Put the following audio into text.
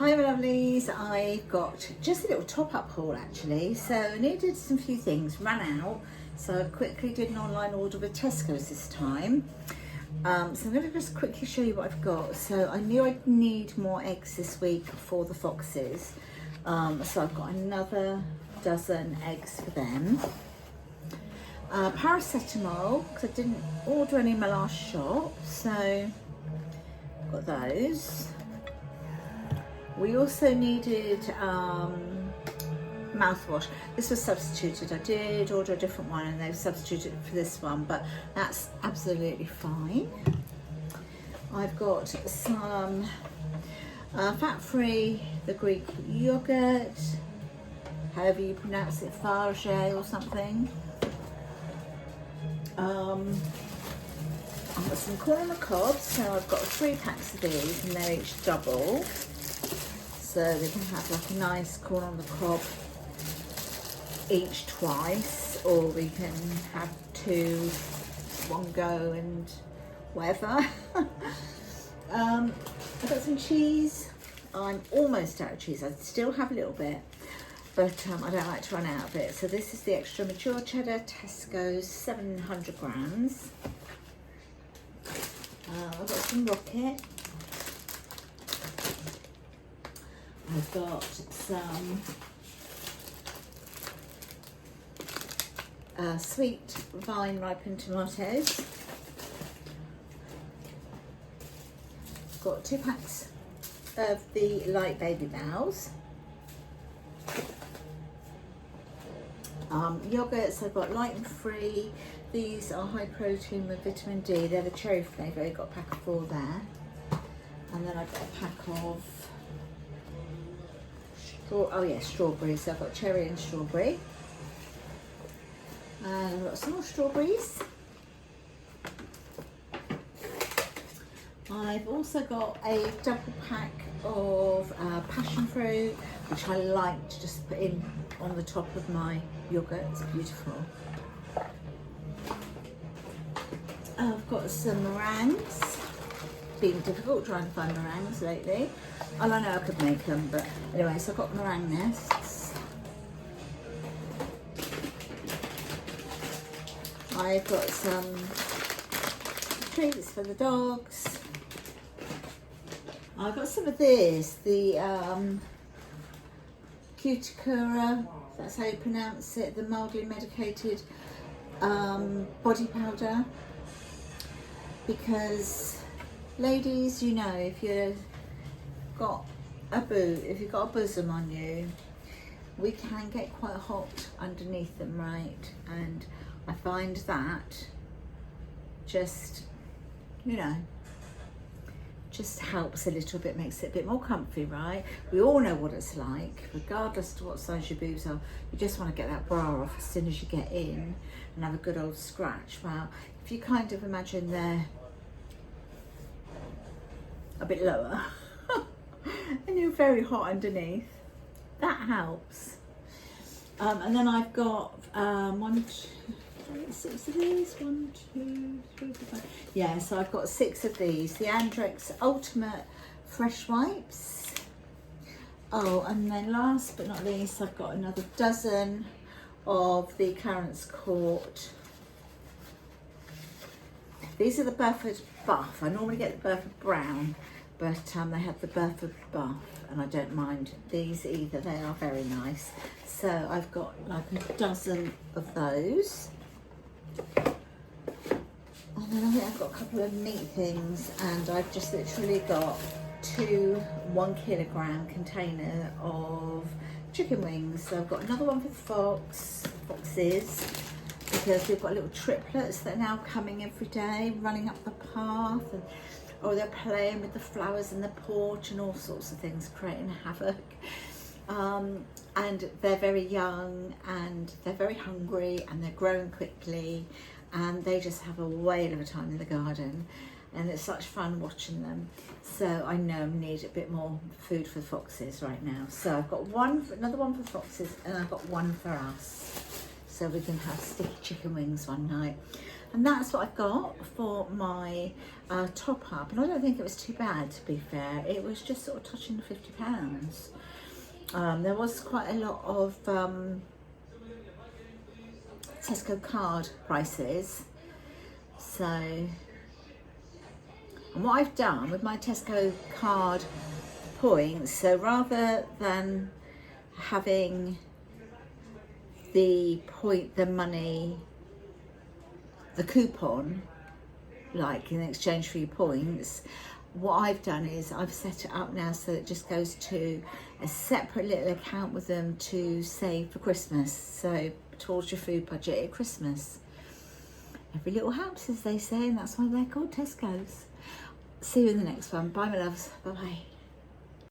Hi my lovelies, I got just a little top-up haul actually. So I needed some few things, ran out, so I quickly did an online order with Tesco's this time. So I'm going to just quickly show you what I've got. So I knew I'd need more eggs this week for the foxes, so I've got another dozen eggs for them. Paracetamol, because I didn't order any in my last shop, so I've got those. We also needed mouthwash. This was substituted. I did order a different one and they've substituted it for this one, but that's absolutely fine. I've got some fat-free, the Greek yogurt, however you pronounce it, farge or something. I've got some corn on the cob, so I've got 3 packs of these and they're each double. So we can have like a nice corn on the cob each twice, or we can have 2, one go and whatever. I've got some cheese. I'm almost out of cheese. I still have a little bit, but I don't like to run out of it. So this is the extra mature cheddar, Tesco's, 700 grams. I've got some rocket. I've got some sweet vine ripened tomatoes. Got 2 packs of the light baby bows. Yogurts, I've got light and free. These are high protein with vitamin D. They're the cherry flavour. I've got a pack of 4 there. And then I've got a pack of strawberries. So I've got cherry and strawberry. And I've got some more strawberries. I've also got a double pack of passion fruit, which I like to just put in on the top of my yogurt. It's beautiful. I've got some meringues. Been difficult trying to find meringues lately. Well, I know I could make them, but anyway, so I've got meringue nests. I've got some treats for the dogs. I've got some of this, the cuticura, that's how you pronounce it, the mildly medicated body powder. Because ladies, you know, if you've got a bosom on you, we can get quite hot underneath them, right? And I find that just, you know, just helps a little bit, makes it a bit more comfy, right? We all know what it's like, regardless of what size your boobs are. You just want to get that bra off as soon as you get in and have a good old scratch. Well, if you kind of imagine they're a bit lower and you're very hot underneath, that helps. And then I've got 6 of these, 1, 2, 3, 4, 5. Yeah, so I've got 6 of these, the Andrex Ultimate Fresh Wipes. Oh, and then last but not least, I've got another dozen of the Clarence Court. These are the Burford Buff. I normally get the Burford Brown, but they have the Burford Buff and I don't mind these either. They are very nice. So I've got like a dozen of those. And then I think I've got a couple of meat things, and I've just literally got 2 1 kilogram container of chicken wings. So I've got another one for the foxes, because we've got little triplets that are now coming every day, running up the path, and they're playing with the flowers in the porch and all sorts of things, creating havoc. And they're very young and they're very hungry and they're growing quickly, and they just have a whale of a time in the garden, and it's such fun watching them. So I know I need a bit more food for the foxes right now. So I've got another one for the foxes, and I've got one for us, so we can have sticky chicken wings one night. And that's what I've got for my top up. And I don't think it was too bad, to be fair. It was just sort of touching the £50. There was quite a lot of Tesco card prices. So, and what I've done with my Tesco card points, so rather than having the money, the coupon, like in exchange for your points, what I've done is I've set it up now so it just goes to a separate little account with them to save for Christmas, so towards your food budget at Christmas. Every little helps, as they say, and that's why they're called Tesco's. See you in the next one. Bye, my loves. Bye bye.